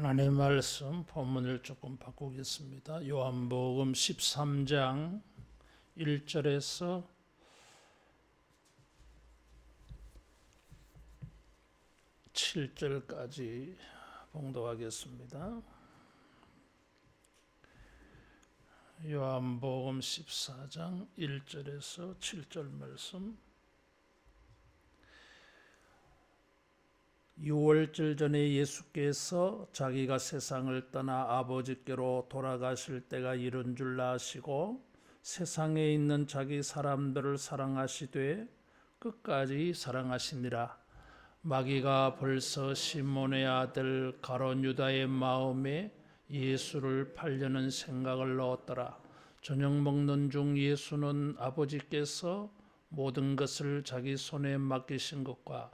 하나님의 말씀 본문을 조금 바꾸겠습니다. 요한복음 13장 1절에서 7절까지 봉독하겠습니다. 요한복음 14장 1절에서 7절 말씀. 6월절 전에 예수께서 자기가 세상을 떠나 아버지께로 돌아가실 때가 이른 줄 아시고 세상에 있는 자기 사람들을 사랑하시되 끝까지 사랑하시니라. 마귀가 벌써 시몬의 아들 가룟 유다의 마음에 예수를 팔려는 생각을 넣었더라. 저녁 먹는 중 예수는 아버지께서 모든 것을 자기 손에 맡기신 것과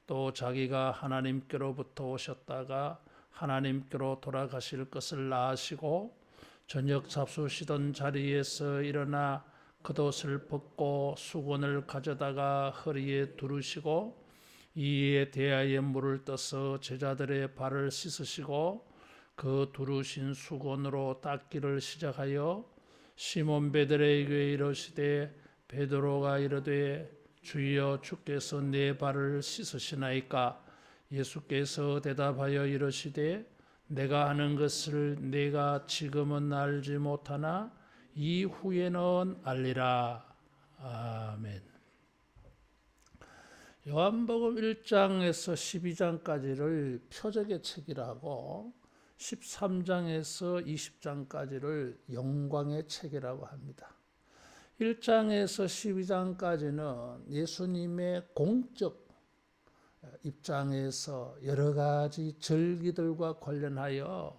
또 자기가 하나님께로부터 오셨다가 하나님께로 돌아가실 것을 아시고 저녁 잡수시던 자리에서 일어나 겉옷을 벗고 수건을 가져다가 허리에 두르시고 이에 대야에 물을 떠서 제자들의 발을 씻으시고 그 두르신 수건으로 닦기를 시작하여 시몬 베드로에게 이르시되 베드로가 이르되 주여 주께서 내 발을 씻으시나이까? 예수께서 대답하여 이르시되 내가 하는 것을 내가 지금은 알지 못하나 이후에는 알리라. 아멘. 요한복음 1장에서 12장까지를 표적의 책이라고 13장에서 20장까지를 영광의 책이라고 합니다. 1장에서 12장까지는 예수님의 공적 입장에서 여러 가지 절기들과 관련하여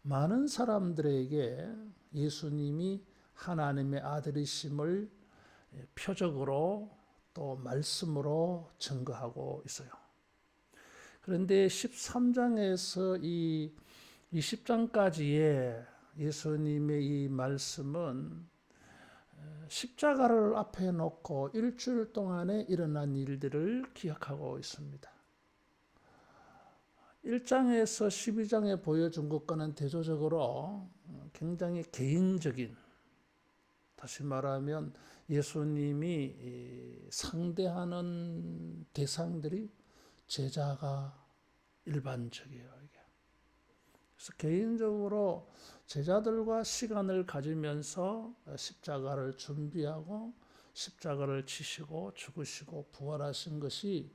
많은 사람들에게 예수님이 하나님의 아들이심을 표적으로 또 말씀으로 증거하고 있어요. 그런데 13장에서 이 20장까지의 예수님의 이 말씀은 십자가를 앞에 놓고 일주일 동안에 일어난 일들을 기억하고 있습니다. 1장에서 12장에 보여준 것과는 대조적으로 굉장히 개인적인, 다시 말하면 예수님이 상대하는 대상들이 제자가 일반적이에요. 이게. 그래서 개인적으로 제자들과 시간을 가지면서 십자가를 준비하고 십자가를 지시고 죽으시고 부활하신 것이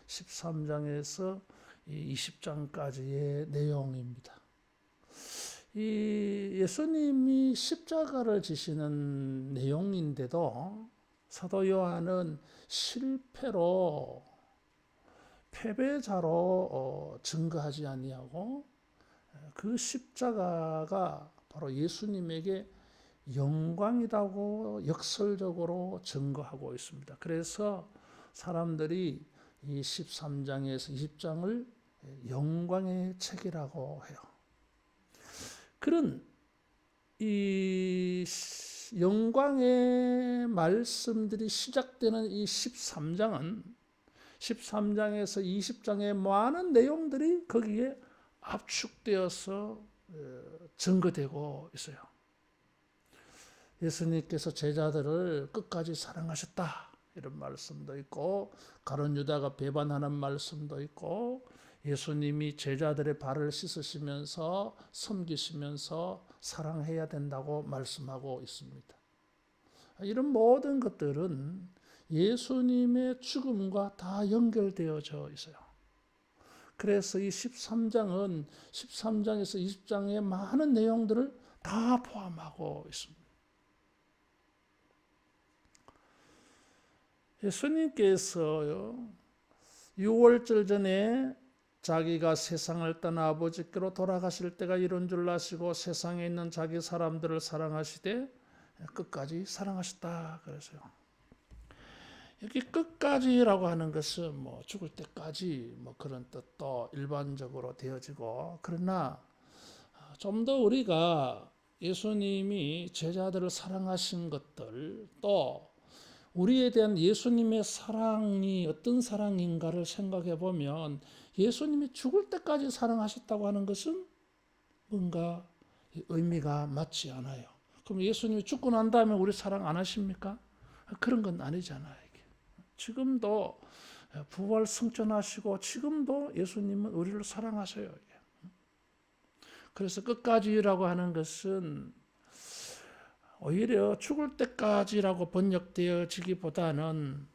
13장에서 20장까지의 내용입니다. 이 예수님이 십자가를 지시는 내용인데도 사도 요한은 실패로 패배자로 증거하지 아니하고 그 십자가가 바로 예수님에게 영광이라고 역설적으로 증거하고 있습니다. 그래서 사람들이 이 13장에서 20장을 영광의 책이라고 해요. 그런 이 영광의 말씀들이 시작되는 이 13장은 13장에서 20장의 많은 내용들이 거기에 압축되어서 증거되고 있어요. 예수님께서 제자들을 끝까지 사랑하셨다 이런 말씀도 있고 가룟 유다가 배반하는 말씀도 있고 예수님이 제자들의 발을 씻으시면서 섬기시면서 사랑해야 된다고 말씀하고 있습니다. 이런 모든 것들은 예수님의 죽음과 다 연결되어져 있어요. 그래서 이 13장은 13장에서 20장의 많은 내용들을 다 포함하고 있습니다. 예수님께서 6월절 전에 자기가 세상을 떠나 아버지께로 돌아가실 때가 이른 줄 아시고 세상에 있는 자기 사람들을 사랑하시되 끝까지 사랑하셨다 그래서요. 여기 끝까지라고 하는 것은 뭐 죽을 때까지 뭐 그런 뜻도 일반적으로 되어지고, 그러나 좀 더 우리가 예수님이 제자들을 사랑하신 것들, 또 우리에 대한 예수님의 사랑이 어떤 사랑인가를 생각해 보면 예수님이 죽을 때까지 사랑하셨다고 하는 것은 뭔가 의미가 맞지 않아요. 그럼 예수님이 죽고 난 다음에 우리 사랑 안 하십니까? 그런 건 아니잖아요. 이게. 지금도 부활 승천하시고 지금도 예수님은 우리를 사랑하셔요. 이게. 그래서 끝까지라고 하는 것은 오히려 죽을 때까지라고 번역되어지기보다는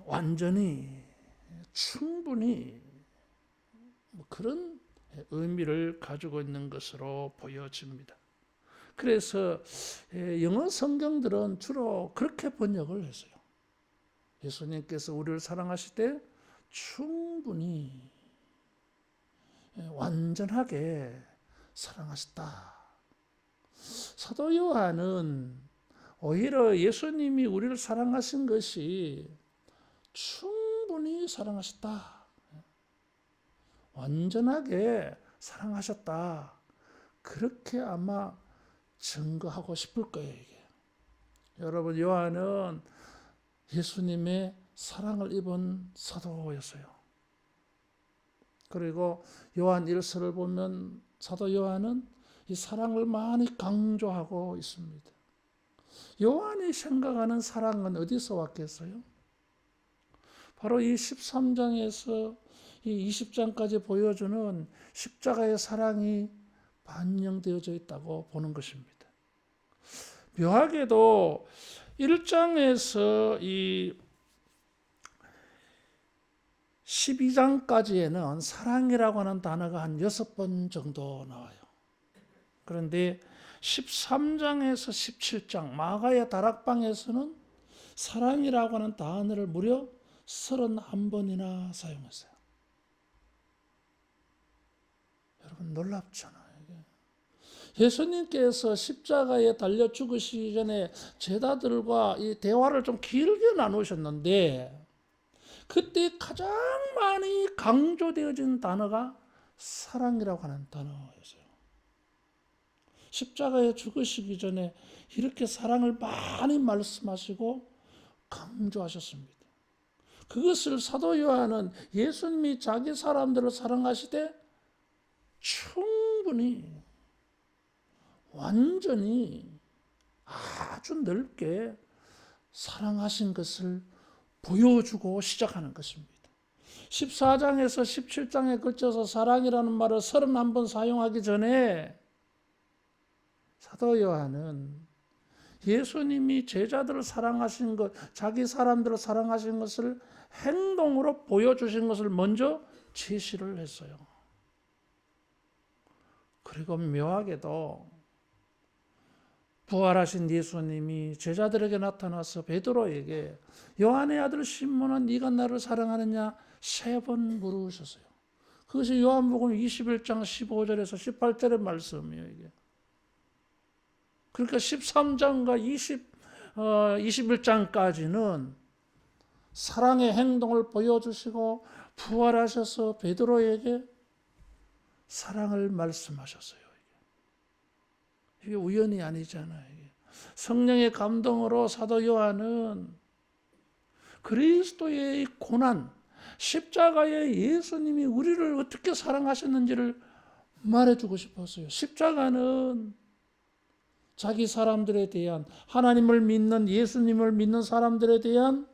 완전히 충분히 그런 의미를 가지고 있는 것으로 보여집니다. 그래서 영어 성경들은 주로 그렇게 번역을 했어요. 예수님께서 우리를 사랑하실 때 충분히 완전하게 사랑하셨다. 사도 요한은 오히려 예수님이 우리를 사랑하신 것이 충분히 사랑하셨다. 완전하게 사랑하셨다. 그렇게 아마 증거하고 싶을 거예요. 이게. 여러분, 요한은 예수님의 사랑을 입은 사도였어요. 그리고 요한 1서를 보면 사도 요한은 이 사랑을 많이 강조하고 있습니다. 요한이 생각하는 사랑은 어디서 왔겠어요? 바로 이 13장에서 이 20장까지 보여주는 십자가의 사랑이 반영되어져 있다고 보는 것입니다. 묘하게도 1장에서 이 12장까지에는 사랑이라고 하는 단어가 한 6번 정도 나와요. 그런데 13장에서 17장 마가의 다락방에서는 사랑이라고 하는 단어를 무려 31번이나 사용했어요. 여러분 놀랍잖아요. 예수님께서 십자가에 달려 죽으시기 전에 제자들과 이 대화를 좀 길게 나누셨는데 그때 가장 많이 강조되어진 단어가 사랑이라고 하는 단어였어요. 십자가에 죽으시기 전에 이렇게 사랑을 많이 말씀하시고 강조하셨습니다. 그것을 사도 요한은 예수님이 자기 사람들을 사랑하시되 충분히 완전히 아주 넓게 사랑하신 것을 보여주고 시작하는 것입니다. 14장에서 17장에 걸쳐서 사랑이라는 말을 31번 사용하기 전에 사도 요한은 예수님이 제자들을 사랑하신 것, 자기 사람들을 사랑하신 것을 행동으로 보여주신 것을 먼저 제시를 했어요. 그리고 묘하게도 부활하신 예수님이 제자들에게 나타나서 베드로에게 요한의 아들 시몬아 네가 나를 사랑하느냐 3번 물으셨어요. 그것이 요한복음 21장 15절에서 18절의 말씀이에요. 이게. 그러니까 13장과 21장까지는 사랑의 행동을 보여주시고 부활하셔서 베드로에게 사랑을 말씀하셨어요. 이게 우연이 아니잖아요. 성령의 감동으로 사도 요한은 그리스도의 고난, 십자가의 예수님이 우리를 어떻게 사랑하셨는지를 말해주고 싶었어요. 십자가는 자기 사람들에 대한 하나님을 믿는 예수님을 믿는 사람들에 대한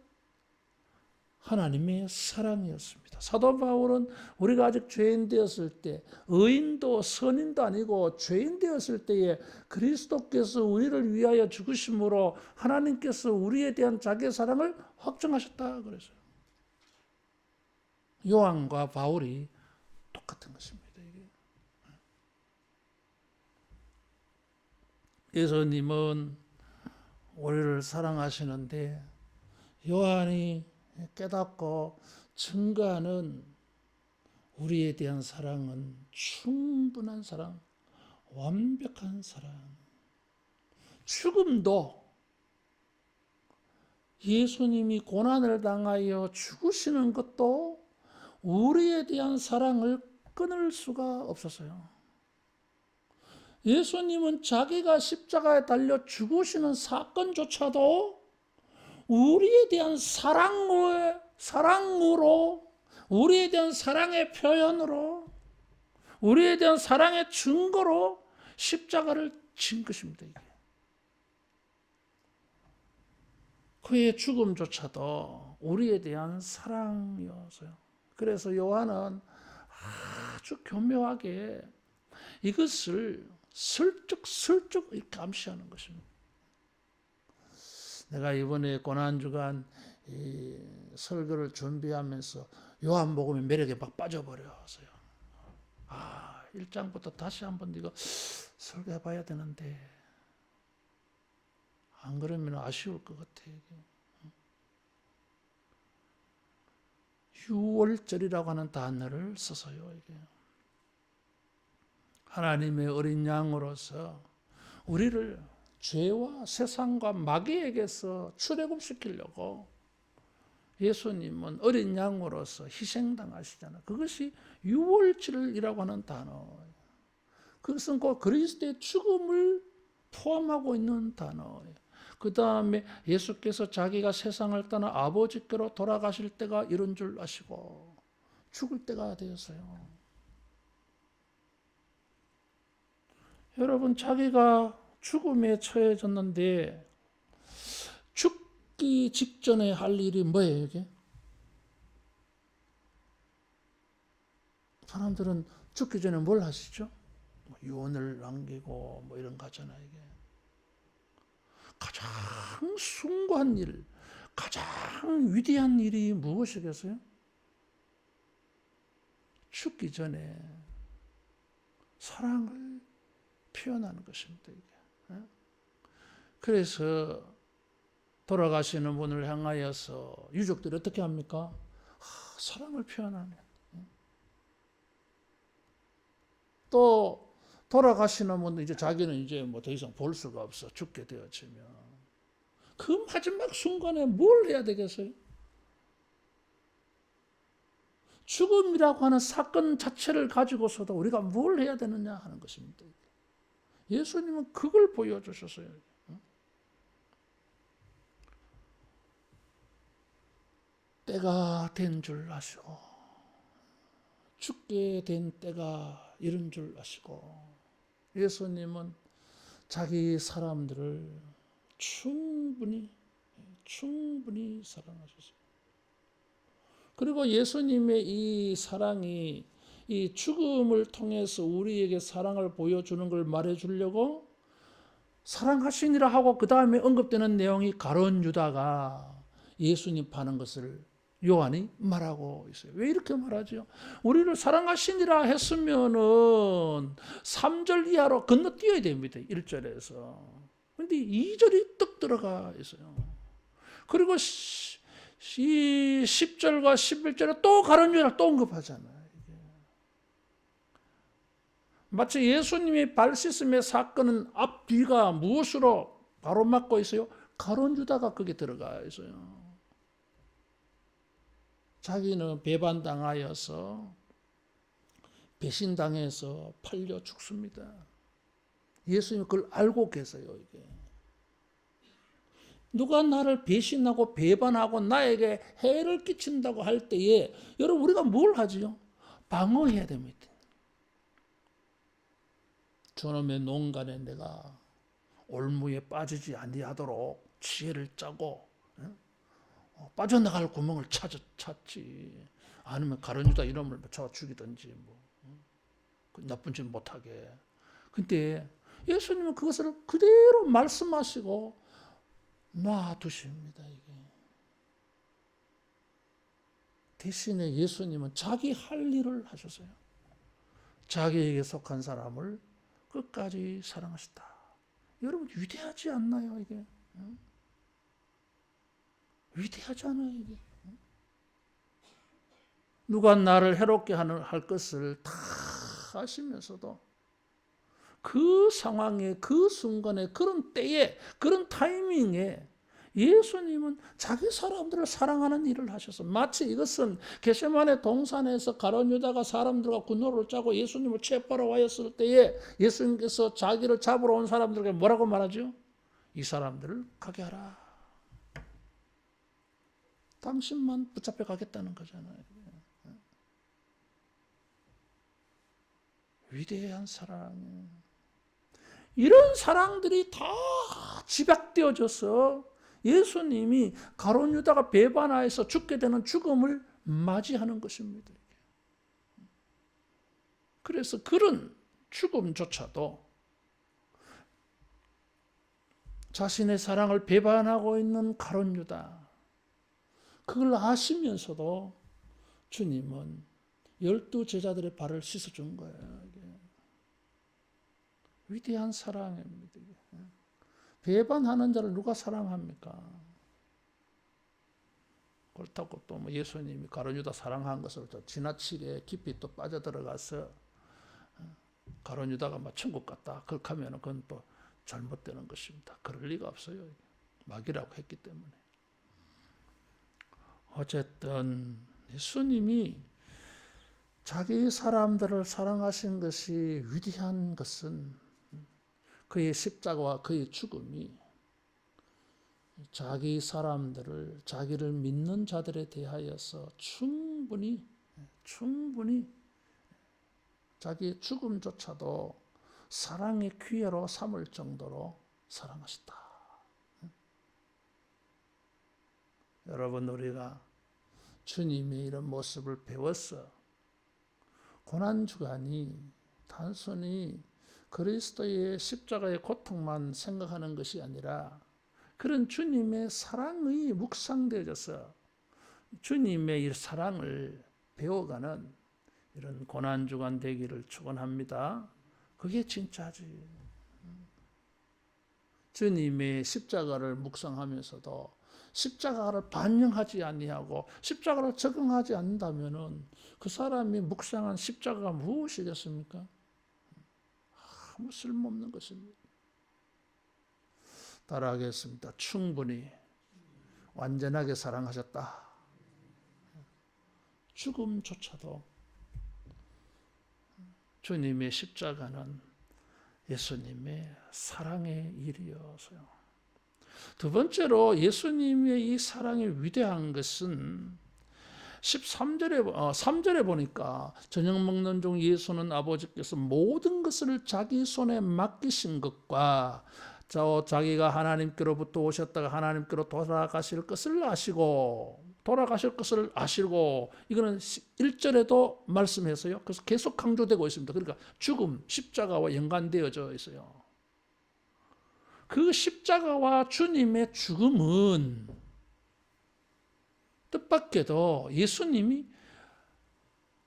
하나님의 사랑이었습니다. 사도 바울은 우리가 아직 죄인 되었을 때 의인도 선인도 아니고 죄인 되었을 때에 그리스도께서 우리를 위하여 죽으심으로 하나님께서 우리에 대한 자기의 사랑을 확정하셨다 그랬어요. 요한과 바울이 똑같은 것입니다. 예수님은 우리를 사랑하시는데 요한이 깨닫고 증거하는 우리에 대한 사랑은 충분한 사랑, 완벽한 사랑. 죽음도 예수님이 고난을 당하여 죽으시는 것도 우리에 대한 사랑을 끊을 수가 없었어요. 예수님은 자기가 십자가에 달려 죽으시는 사건조차도 우리에 대한 사랑으로 우리에 대한 사랑의 표현으로 우리에 대한 사랑의 증거로 십자가를 진 것입니다. 이게. 그의 죽음조차도 우리에 대한 사랑이어서요. 그래서 요한은 아주 교묘하게 이것을 슬쩍슬쩍 이렇게 암시하는 것입니다. 내가 이번에 고난주간 이 설교를 준비하면서 요한복음의 매력에 막 빠져버렸어요. 1장부터 다시 한번 이거 설교해 봐야 되는데 안 그러면 아쉬울 것 같아. 이게. 6월절이라고 하는 단어를 써서요. 이게. 하나님의 어린 양으로서 우리를 죄와 세상과 마귀에게서 출애굽시키려고 예수님은 어린 양으로서 희생당하시잖아요. 그것이 유월절이라고 하는 단어예요. 그것은 곧 그리스도의 죽음을 포함하고 있는 단어예요. 그 다음에 예수께서 자기가 세상을 떠나 아버지께로 돌아가실 때가 이런 줄 아시고 죽을 때가 되었어요. 여러분, 자기가 죽음에 처해졌는데 죽기 직전에 할 일이 뭐예요, 이게? 사람들은 죽기 전에 뭘 하시죠? 유언을 남기고 뭐 이런 거 하잖아요, 이게. 가장 숭고한 일, 가장 위대한 일이 무엇이겠어요? 죽기 전에 사랑을 표현하는 것입니다, 이게. 그래서 돌아가시는 분을 향하여서 유족들이 어떻게 합니까? 사랑을 표현하는. 또 돌아가시는 분은 이제 자기는 이제 뭐 더 이상 볼 수가 없어. 죽게 되어지면. 그 마지막 순간에 뭘 해야 되겠어요? 죽음이라고 하는 사건 자체를 가지고서도 우리가 뭘 해야 되느냐 하는 것입니다. 예수님은 그걸 보여주셨어요. 때가 된 줄 아시고 죽게 된 때가 이런 줄 아시고 예수님은 자기 사람들을 충분히 사랑하셨어요. 그리고 예수님의 이 사랑이 이 죽음을 통해서 우리에게 사랑을 보여주는 걸 말해주려고 사랑하시니라 하고 그 다음에 언급되는 내용이 가룟 유다가 예수님 파는 것을 요한이 말하고 있어요. 왜 이렇게 말하죠? 우리를 사랑하시니라 했으면은 3절 이하로 건너뛰어야 됩니다. 1절에서. 근데 2절이 떡 들어가 있어요. 그리고 이 10절과 11절에 또 가룟 유다를 또 언급하잖아요. 마치 예수님이 발 씻음의 사건은 앞뒤가 무엇으로 바로 맞고 있어요? 가룟 유다가 거기에 들어가 있어요. 자기는 배반당하여서 배신당해서 팔려 죽습니다. 예수님이 그걸 알고 계세요. 이게. 누가 나를 배신하고 배반하고 나에게 해를 끼친다고 할 때에 여러분 우리가 뭘 하지요? 방어해야 됩니다. 저놈의 농간에 내가 올무에 빠지지 아니하도록 지혜를 짜고 빠져나갈 구멍을 찾지. 아니면 가룟 유다 이놈을 잡아 죽이든지 뭐 나쁜 짓 못하게. 근데 예수님은 그것을 그대로 말씀하시고 놔두십니다. 이게. 대신에 예수님은 자기 할 일을 하셨어요. 자기에게 속한 사람을 끝까지 사랑하셨다. 여러분 위대하지 않나요, 이게? 위대하지 않아요, 이게? 누가 나를 해롭게 할 것을 다 아시면서도 그 상황에, 그 순간에, 그런 때에, 그런 타이밍에 예수님은 자기 사람들을 사랑하는 일을 하셔서 마치 이것은 겟세마네 동산에서 가룟 유다가 사람들과 군노를 짜고 예수님을 체포하러 왔을 때에 예수님께서 자기를 잡으러 온 사람들에게 뭐라고 말하죠? 이 사람들을 가게 하라. 당신만 붙잡혀 가겠다는 거잖아요. 위대한 사랑. 이런 사랑들이 다 집약되어져서 예수님이 가룟 유다가 배반하여서 죽게 되는 죽음을 맞이하는 것입니다. 그래서 그런 죽음조차도 자신의 사랑을 배반하고 있는 가룟 유다, 그걸 아시면서도 주님은 12 제자들의 발을 씻어준 거예요. 위대한 사랑입니다. 배반하는 자를 누가 사랑합니까? 그렇다고 또 뭐 예수님이 가룟 유다 사랑한 것을 또 지나치게 깊이 또 빠져들어가서 가룟 유다가 막 천국 갔다 그렇게 하면 그건 또 잘못되는 것입니다. 그럴 리가 없어요. 마귀라고 했기 때문에. 어쨌든 예수님이 자기 사람들을 사랑하신 것이 위대한 것은 그의 십자가와 그의 죽음이 자기 사람들을, 자기를 믿는 자들에 대하여서 충분히 자기의 죽음조차도 사랑의 기회로 삼을 정도로 사랑하셨다. 여러분, 우리가 주님의 이런 모습을 배워서 고난주간이 단순히 그리스도의 십자가의 고통만 생각하는 것이 아니라 그런 주님의 사랑이 묵상되어져서 주님의 이 사랑을 배워가는 이런 고난주간 되기를 축원합니다. 그게 진짜지. 주님의 십자가를 묵상하면서도 십자가를 반영하지 아니하고 십자가를 적응하지 않는다면은 그 사람이 묵상한 십자가가 무엇이겠습니까? 아무 쓸모없는 것입니다. 따라하겠습니다. 충분히 완전하게 사랑하셨다. 죽음조차도 주님의 십자가는 예수님의 사랑의 일이어서요. 두 번째로 예수님의 이 사랑이 위대한 것은 3절에 보니까 저녁 먹는 중 예수는 아버지께서 모든 것을 자기 손에 맡기신 것과 자기가 하나님께로부터 오셨다가 하나님께로 돌아가실 것을 아시고 이거는 1절에도 말씀해서요. 그래서 계속 강조되고 있습니다. 그러니까 죽음, 십자가와 연관되어져 있어요. 그 십자가와 주님의 죽음은 뜻밖에도 예수님이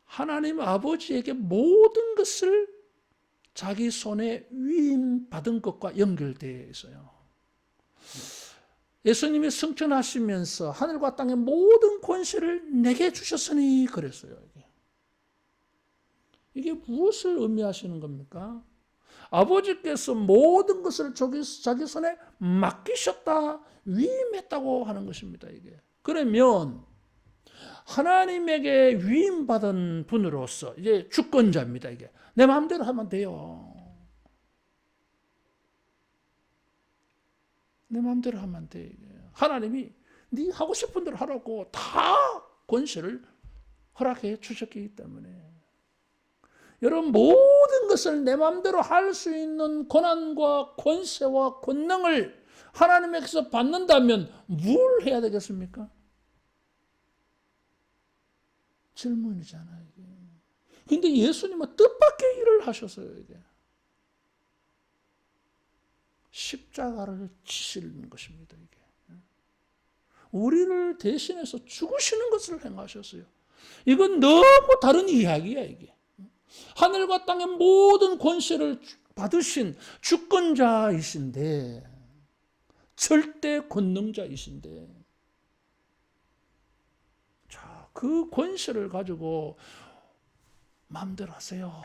하나님 아버지에게 모든 것을 자기 손에 위임받은 것과 연결되어 있어요. 예수님이 승천하시면서 하늘과 땅의 모든 권세를 내게 주셨으니 그랬어요. 이게 무엇을 의미하시는 겁니까? 아버지께서 모든 것을 자기 손에 맡기셨다, 위임했다고 하는 것입니다. 이게. 그러면 하나님에게 위임받은 분으로서 이제 주권자입니다. 이게 내 마음대로 하면 돼요. 내 마음대로 하면 돼. 하나님이 네 하고 싶은 대로 하라고 다 권세를 허락해 주셨기 때문에 여러분 모든 것을 내 마음대로 할 수 있는 권한과 권세와 권능을 하나님에게서 받는다면 뭘 해야 되겠습니까? 질문이잖아요. 그런데 예수님은 뜻밖의 일을 하셨어요. 이게. 십자가를 지시는 것입니다. 이게. 우리를 대신해서 죽으시는 것을 행하셨어요. 이건 너무 다른 이야기야. 이게. 하늘과 땅의 모든 권세를 받으신 주권자이신데 절대 권능자이신데 자, 그 권세를 가지고 마음대로 하세요.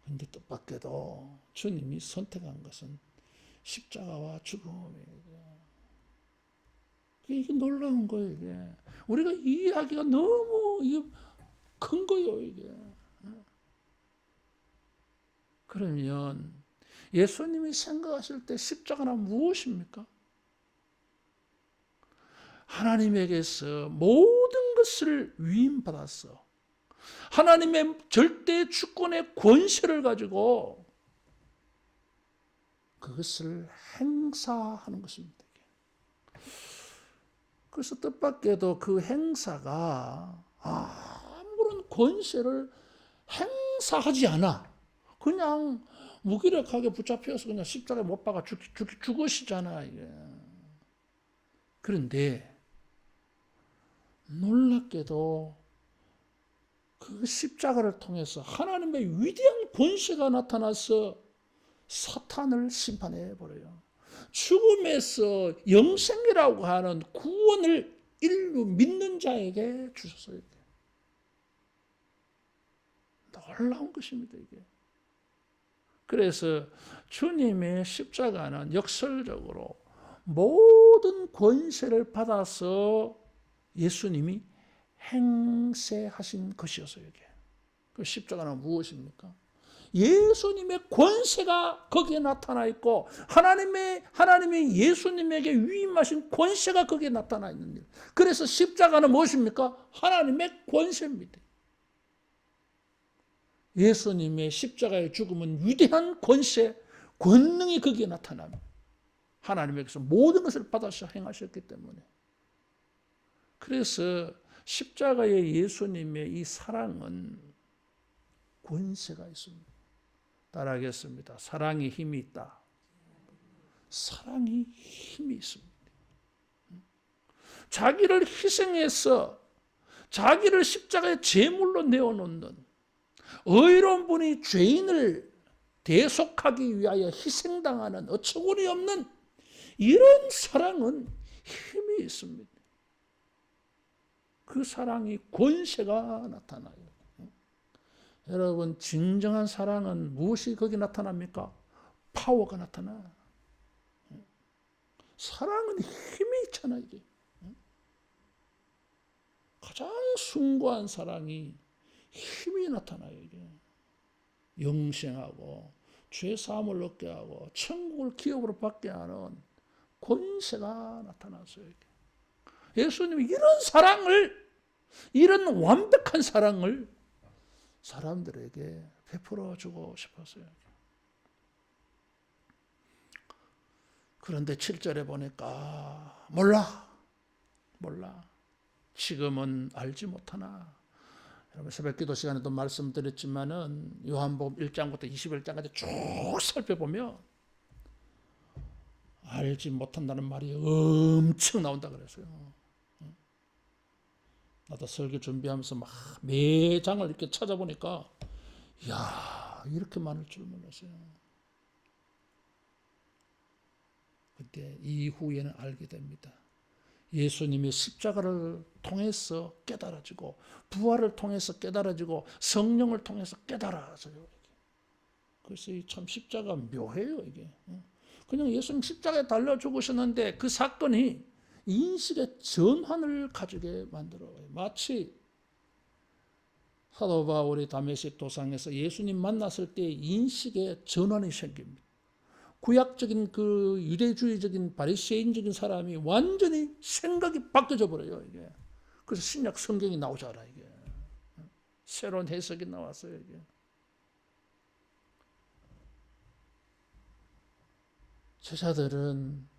근데 뜻밖에도 주님이 선택한 것은 십자가와 죽음이에요. 이게 놀라운 거예요. 이게. 우리가 이 이야기가 너무 큰 거예요. 이게. 그러면 예수님이 생각하실 때 십자가는 무엇입니까? 하나님에게서 모든 것을 위임받았어. 하나님의 절대 주권의 권세를 가지고 그것을 행사하는 것입니다. 그래서 뜻밖에도 그 행사가 아무런 권세를 행사하지 않아. 그냥 무기력하게 붙잡혀서 그냥 십자가에 못 박아 죽으시잖아. 이게. 그런데 놀랍게도 그 십자가를 통해서 하나님의 위대한 권세가 나타나서 사탄을 심판해 버려요. 죽음에서 영생이라고 하는 구원을 인류 믿는 자에게 주셨어요. 놀라운 것입니다, 이게. 그래서 주님의 십자가는 역설적으로 모든 권세를 받아서 예수님이 행세하신 것이었어요, 이게. 그 십자가는 무엇입니까? 예수님의 권세가 거기에 나타나 있고 하나님의 예수님에게 위임하신 권세가 거기에 나타나 있는 일. 그래서 십자가는 무엇입니까? 하나님의 권세입니다. 예수님의 십자가의 죽음은 위대한 권세, 권능이 거기에 나타납니다. 하나님에게서 모든 것을 받아서 행하셨기 때문에. 그래서 십자가의 예수님의 이 사랑은 권세가 있습니다. 따라하겠습니다. 사랑이 힘이 있다. 사랑이 힘이 있습니다. 자기를 희생해서 자기를 십자가에 제물로 내어놓는 의로운 분이 죄인을 대속하기 위하여 희생당하는 어처구니 없는 이런 사랑은 힘이 있습니다. 그 사랑이 권세가 나타나요. 여러분, 진정한 사랑은 무엇이 거기 나타납니까? 파워가 나타나. 사랑은 힘이 있잖아, 이게. 가장 숭고한 사랑이 힘이 나타나요, 이게. 영생하고 죄 사함을 얻게 하고 천국을 기업으로 받게 하는 권세가 나타났어요, 이게. 예수님이 이런 사랑을, 이런 완벽한 사랑을 사람들에게 베풀어 주고 싶었어요. 그런데 7절에 보니까 몰라. 지금은 알지 못하나. 여러분, 새벽기도 시간에도 말씀드렸지만은 요한복음 1장부터 21장까지 쭉 살펴보면 알지 못한다는 말이 엄청 나온다 그랬어요. 나도 설교 준비하면서 막 매장을 이렇게 찾아보니까 이야, 이렇게 많을 줄 몰랐어요. 그때 이후에는 알게 됩니다. 예수님이 십자가를 통해서 깨달아지고 부활을 통해서 깨달아지고 성령을 통해서 깨달아져요. 그래서 참 십자가 묘해요, 이게. 그냥 예수님 십자가에 달려 죽으셨는데 그 사건이 인식의 전환을 가지게 만들어요. 마치 사도 바울이 다메섹 도상에서 예수님 만났을 때 인식의 전환이 생깁니다. 구약적인 그 유대주의적인 바리새인적인 사람이 완전히 생각이 바뀌어져 버려요, 이게. 그래서 신약 성경이 나오잖아, 이게. 새로운 해석이 나왔어요, 이게. 제자들은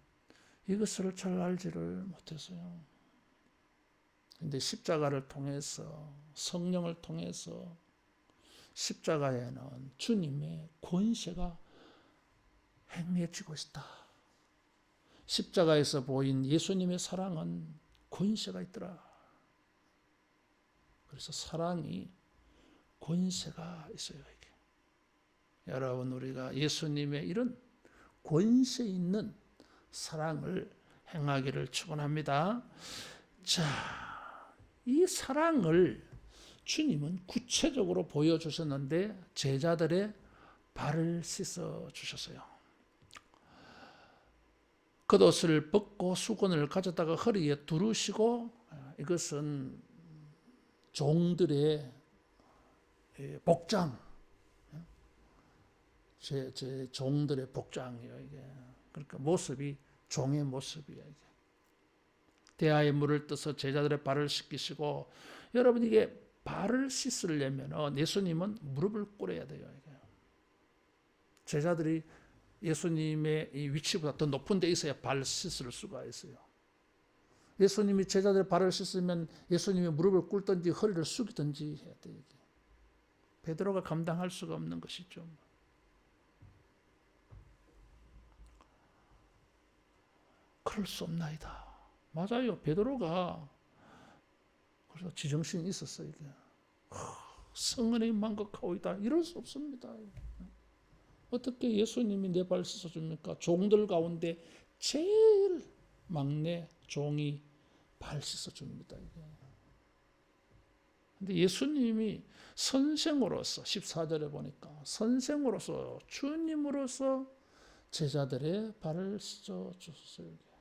이것을 잘 알지를 못했어요. 그런데 십자가를 통해서, 성령을 통해서 십자가에는 주님의 권세가 행해지고 있다. 십자가에서 보인 예수님의 사랑은 권세가 있더라. 그래서 사랑이 권세가 있어요, 이게. 여러분, 우리가 예수님의 이런 권세 있는 사랑을 행하기를 축원합니다. 자, 이 사랑을 주님은 구체적으로 보여주셨는데 제자들의 발을 씻어 주셨어요. 겉옷을 벗고 수건을 가져다가 허리에 두르시고, 이것은 종들의 복장, 제 종들의 복장이에요, 이게. 그러니까 모습이 종의 모습이에요, 이게. 대야에 물을 떠서 제자들의 발을 씻기시고, 여러분, 이게 발을 씻으려면 예수님은 무릎을 꿇어야 돼요. 제자들이 예수님의 이 위치보다 더 높은 데 있어야 발을 씻을 수가 있어요. 예수님이 제자들의 발을 씻으면 예수님이 무릎을 꿇든지 허리를 숙이든지 해야 돼요. 베드로가 감당할 수가 없는 것이죠. 그럴 수 없나이다. 맞아요. 베드로가 그래서 지정신이 있었어요. 이게. 성은이 만극하고 있다. 이럴 수 없습니다. 어떻게 예수님이 내 발 씻어줍니까? 종들 가운데 제일 막내 종이 발 씻어줍니다. 근데 예수님이 선생으로서 14절에 보니까 선생으로서 주님으로서 제자들의 발을 씻어주셨어요.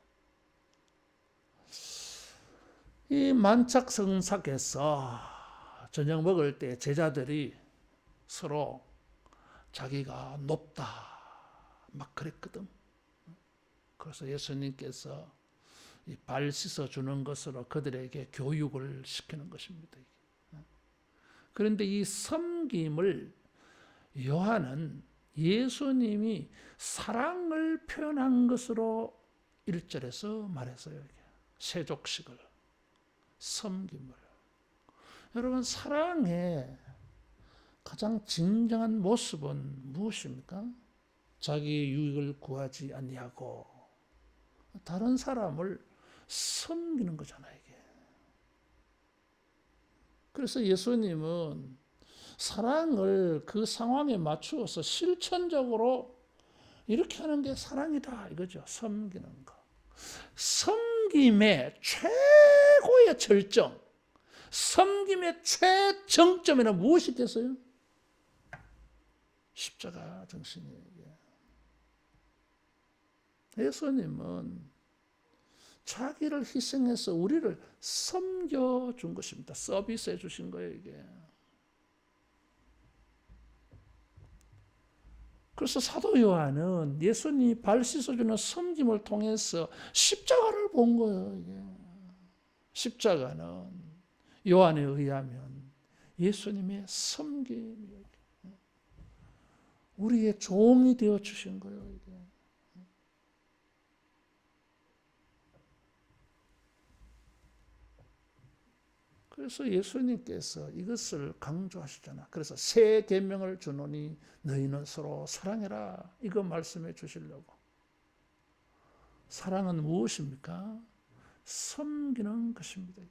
이 만착성삭에서 저녁 먹을 때 제자들이 서로 자기가 높다 막 그랬거든. 그래서 예수님께서 이 발 씻어주는 것으로 그들에게 교육을 시키는 것입니다. 그런데 이 섬김을 요한은 예수님이 사랑을 표현한 것으로 1절에서 말했어요. 세족식을, 섬김을. 여러분, 사랑의 가장 진정한 모습은 무엇입니까? 자기의 유익을 구하지 아니하고 다른 사람을 섬기는 거잖아요, 이게. 그래서 예수님은 사랑을 그 상황에 맞추어서 실천적으로 이렇게 하는 게 사랑이다, 이거죠. 섬기는 거. 섬김의 최고의 절정, 섬김의 최정점에는 무엇이 있겠어요? 십자가 정신이에요. 예수님은 자기를 희생해서 우리를 섬겨준 것입니다. 서비스해 주신 거예요, 이게. 그래서 사도 요한은 예수님이 발 씻어주는 섬김을 통해서 십자가를 본 거예요, 이게. 십자가는 요한에 의하면 예수님의 섬김이에요. 우리의 종이 되어 주신 거예요, 이게. 그래서 예수님께서 이것을 강조하시잖아. 그래서 새 계명을 주노니 너희는 서로 사랑해라. 이거 말씀해 주시려고. 사랑은 무엇입니까? 섬기는 것입니다.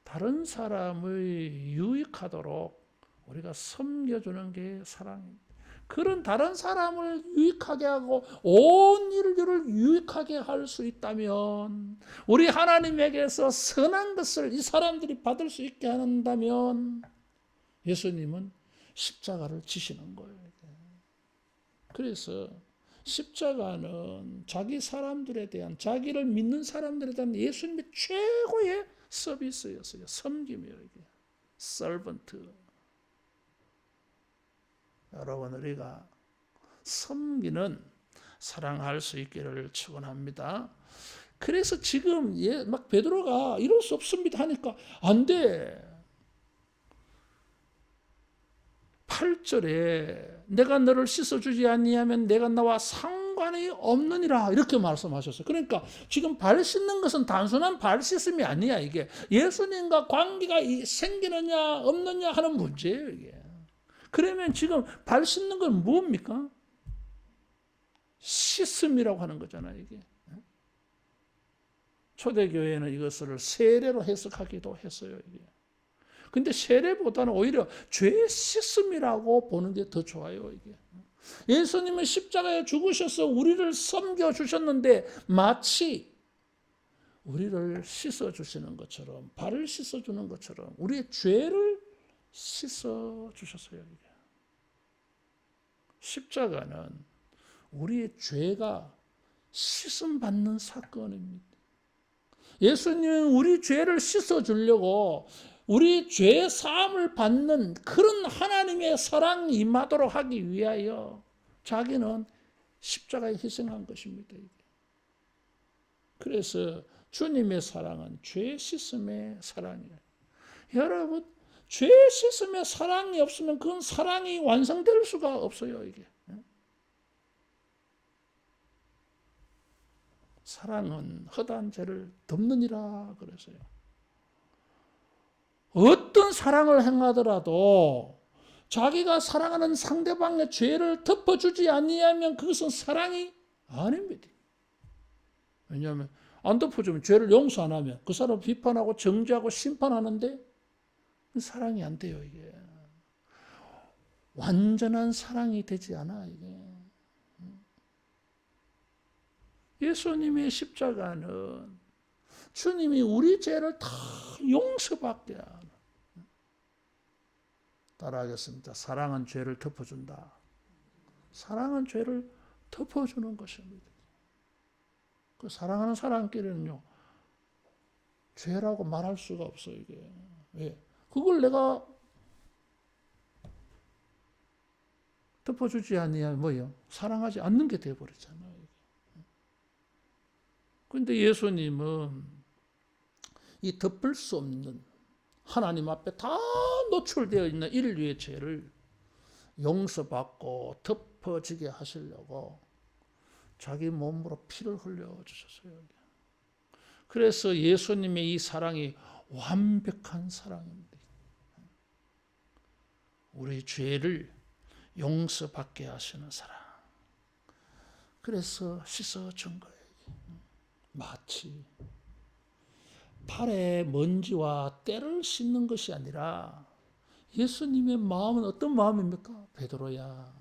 다른 사람의 유익하도록 우리가 섬겨주는 게 사랑입니다. 그런 다른 사람을 유익하게 하고 온 인류를 유익하게 할 수 있다면, 우리 하나님에게서 선한 것을 이 사람들이 받을 수 있게 한다면 예수님은 십자가를 지시는 거예요. 그래서 십자가는 자기 사람들에 대한, 자기를 믿는 사람들에 대한 예수님의 최고의 서비스였어요. 섬김이에요. 이게. 서번트. 여러분, 우리가 섬기는 사랑할 수 있기를 축원합니다. 그래서 지금 막 베드로가 이럴 수 없습니다 하니까 안 돼. 8절에 내가 너를 씻어주지 아니하면 내가 나와 상관이 없느니라 이렇게 말씀하셨어요. 그러니까 지금 발 씻는 것은 단순한 발 씻음이 아니야. 이게 예수님과 관계가 생기느냐 없느냐 하는 문제예요. 이게. 그러면 지금 발 씻는 건 뭡니까? 씻음이라고 하는 거잖아요, 이게. 초대교회는 이것을 세례로 해석하기도 했어요, 이게. 근데 세례보다는 오히려 죄 씻음이라고 보는 게 더 좋아요, 이게. 예수님은 십자가에 죽으셔서 우리를 섬겨주셨는데 마치 우리를 씻어주시는 것처럼, 발을 씻어주는 것처럼 우리의 죄를 씻어주셨어요, 이게. 십자가는 우리의 죄가 씻음받는 사건입니다. 예수님은 우리 죄를 씻어주려고 우리 죄 사함을 받는 그런 하나님의 사랑이 임하도록 하기 위하여 자기는 십자가에 희생한 것입니다. 그래서 주님의 사랑은 죄 씻음의 사랑이에요. 여러분, 죄 씻음에 사랑이 없으면 그건 사랑이 완성될 수가 없어요. 이게 사랑은 허다한 죄를 덮느니라 그랬어요. 어떤 사랑을 행하더라도 자기가 사랑하는 상대방의 죄를 덮어주지 아니하면 그것은 사랑이 아닙니다. 왜냐하면 안 덮어주면 죄를 용서 안 하면 그 사람 비판하고 정죄하고 심판하는데 사랑이 안 돼요. 이게 완전한 사랑이 되지 않아. 이게 예수님의 십자가는 주님이 우리 죄를 다 용서받게 하는, 따라하겠습니다. 사랑은 죄를 덮어준다. 사랑은 죄를 덮어주는 것입니다. 그 사랑하는 사람끼리는요, 죄라고 말할 수가 없어요. 이게 왜? 그걸 내가 덮어주지 아니하면 뭐예요? 사랑하지 않는 게 되어버리잖아요. 그런데 예수님은 이 덮을 수 없는 하나님 앞에 다 노출되어 있는 인류의 죄를 용서받고 덮어지게 하시려고 자기 몸으로 피를 흘려주셨어요. 그래서 예수님의 이 사랑이 완벽한 사랑입니다. 우리 죄를 용서받게 하시는 사랑. 그래서 씻어준 거예요. 마치 발에 먼지와 때를 씻는 것이 아니라 예수님의 마음은 어떤 마음입니까? 베드로야,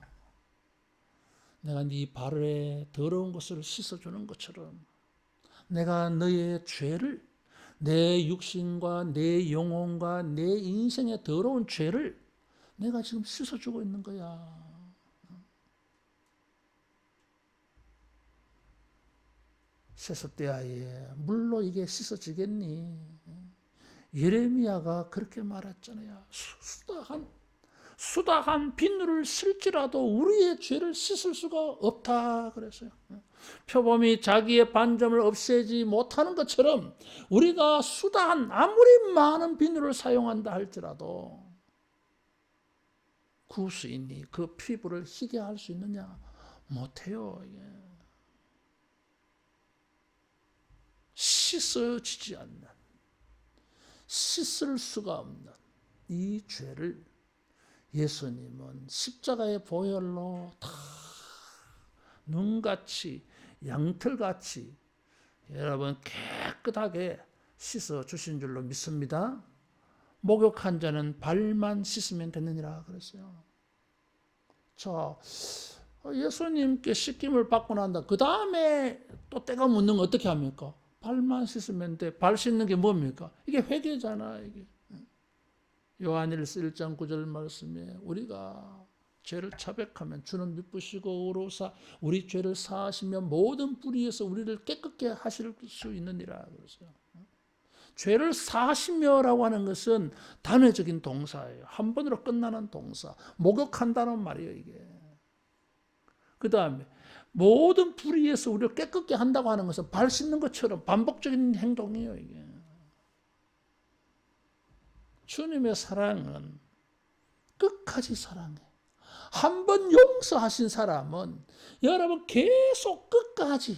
내가 네 발에 더러운 것을 씻어주는 것처럼 내가 너의 죄를, 내 육신과 내 영혼과 내 인생의 더러운 죄를 내가 지금 씻어주고 있는 거야. 세숫대야에 물로 이게 씻어지겠니? 예레미야가 그렇게 말했잖아요. 수다한 비누를 쓸지라도 우리의 죄를 씻을 수가 없다 그랬어요. 표범이 자기의 반점을 없애지 못하는 것처럼 우리가 수다한 아무리 많은 비누를 사용한다 할지라도 구수인이 그 피부를 희게 할 수 있느냐? 못해요. 씻어지지 않는, 씻을 수가 없는 이 죄를 예수님은 십자가의 보혈로 다 눈같이 양털같이 여러분 깨끗하게 씻어 주신 줄로 믿습니다. 목욕한 자는 발만 씻으면 되느니라 그랬어요. 자, 예수님께 씻김을 받고 난다. 그 다음에 또 때가 묻는 거 어떻게 합니까? 발만 씻으면 돼. 발 씻는 게 뭡니까? 이게 회개잖아. 이게 요한일서 1장 9절 말씀에 우리가 죄를 자백하면 주는 미쁘시고 의로우사 우리 죄를 사하시며 모든 불의에서 우리를 깨끗게 하실 수 있느니라 그랬어요. 죄를 사하시며라고 하는 것은 단회적인 동사예요. 한 번으로 끝나는 동사. 목욕한다는 말이에요, 이게. 그 다음에 모든 불의에서 우리를 깨끗게 한다고 하는 것은 발 씻는 것처럼 반복적인 행동이에요, 이게. 주님의 사랑은 끝까지 사랑해. 한 번 용서하신 사람은 여러분 계속 끝까지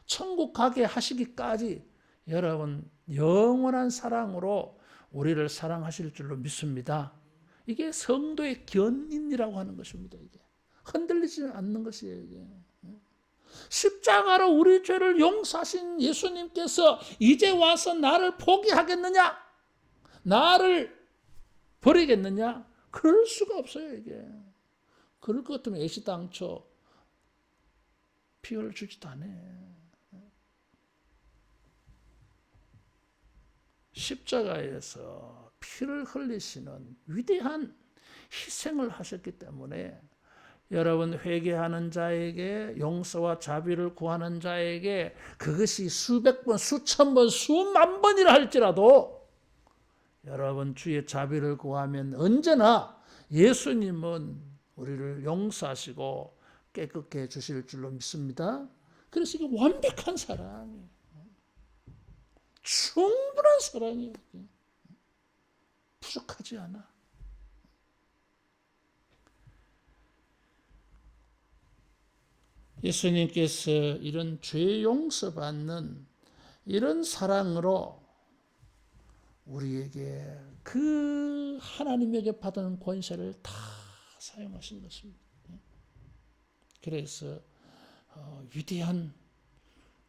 천국 가게 하시기까지 여러분 영원한 사랑으로 우리를 사랑하실 줄로 믿습니다. 이게 성도의 견인이라고 하는 것입니다. 이게 흔들리지 않는 것이에요. 이게. 십자가로 우리 죄를 용서하신 예수님께서 이제 와서 나를 포기하겠느냐? 나를 버리겠느냐? 그럴 수가 없어요. 이게. 그럴 것 같으면 애시당초 피 흘려주지도 않아. 십자가에서 피를 흘리시는 위대한 희생을 하셨기 때문에 여러분 회개하는 자에게 용서와 자비를 구하는 자에게 그것이 수백 번, 수천 번, 수만 번이라 할지라도 여러분 주의 자비를 구하면 언제나 예수님은 우리를 용서하시고 깨끗게 해주실 줄로 믿습니다. 그래서 이게 완벽한 사랑이에요. 충분한 사랑이에요. 부족하지 않아. 예수님께서 이런 죄 용서받는 이런 사랑으로 우리에게 그 하나님에게 받은 권세를 다 사용하신 것입니다. 그래서 위대한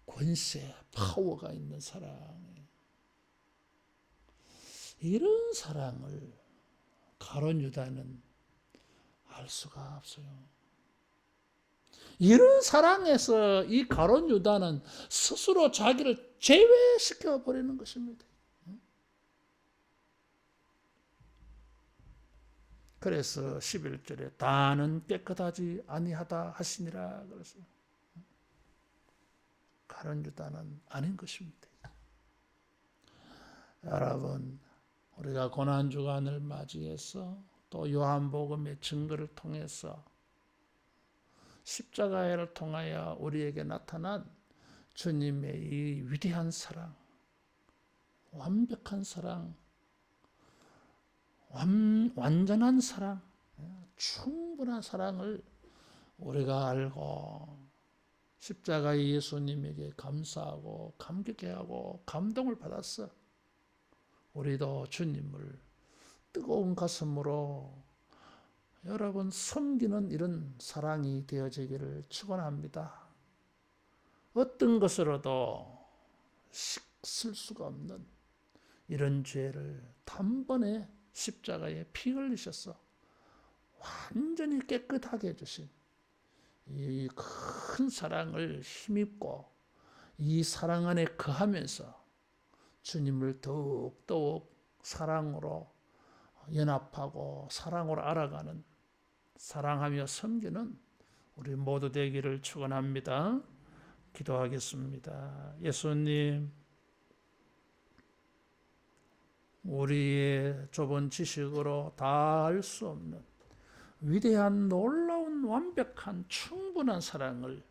권세, 파워가 있는 사랑, 이런 사랑을 가룟 유다는 알 수가 없어요. 이런 사랑에서 이 가룟 유다는 스스로 자기를 제외시켜 버리는 것입니다. 그래서 11절에 다는 깨끗하지 아니하다 하시니라 그래서 가룟 유다는 아닌 것입니다. 여러분, 우리가 고난주간을 맞이해서 또 요한복음의 증거를 통해서 십자가를 통하여 우리에게 나타난 주님의 이 위대한 사랑, 완벽한 사랑, 완전한 사랑, 충분한 사랑을 우리가 알고 십자가의 예수님에게 감사하고 감격해하고 감동을 받았어. 우리도 주님을 뜨거운 가슴으로 여러분 섬기는 이런 사랑이 되어지기를 축원합니다. 어떤 것으로도 씻을 수가 없는 이런 죄를 단번에 십자가에 피 흘리셔서 완전히 깨끗하게 해주신 이 큰 사랑을 힘입고 이 사랑 안에 거하면서 주님을 더욱더욱 사랑으로 연합하고 사랑으로 알아가는, 사랑하며 섬기는 우리 모두 되기를 축원합니다. 기도하겠습니다. 예수님, 우리의 좁은 지식으로 다 알 수 없는 위대한 놀라운 완벽한 충분한 사랑을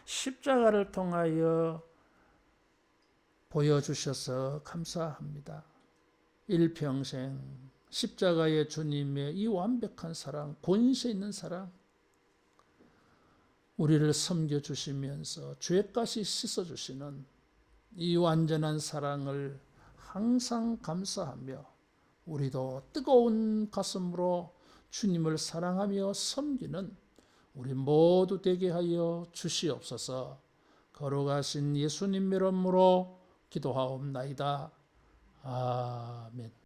십자가를 통하여 보여주셔서 감사합니다. 일평생 십자가의 주님의 이 완벽한 사랑, 권세 있는 사랑, 우리를 섬겨주시면서 죄까지 씻어주시는 이 완전한 사랑을 항상 감사하며 우리도 뜨거운 가슴으로 주님을 사랑하며 섬기는 우리 모두 되게 하여 주시옵소서. 거룩하신 예수님 이름으로 기도하옵나이다. 아멘.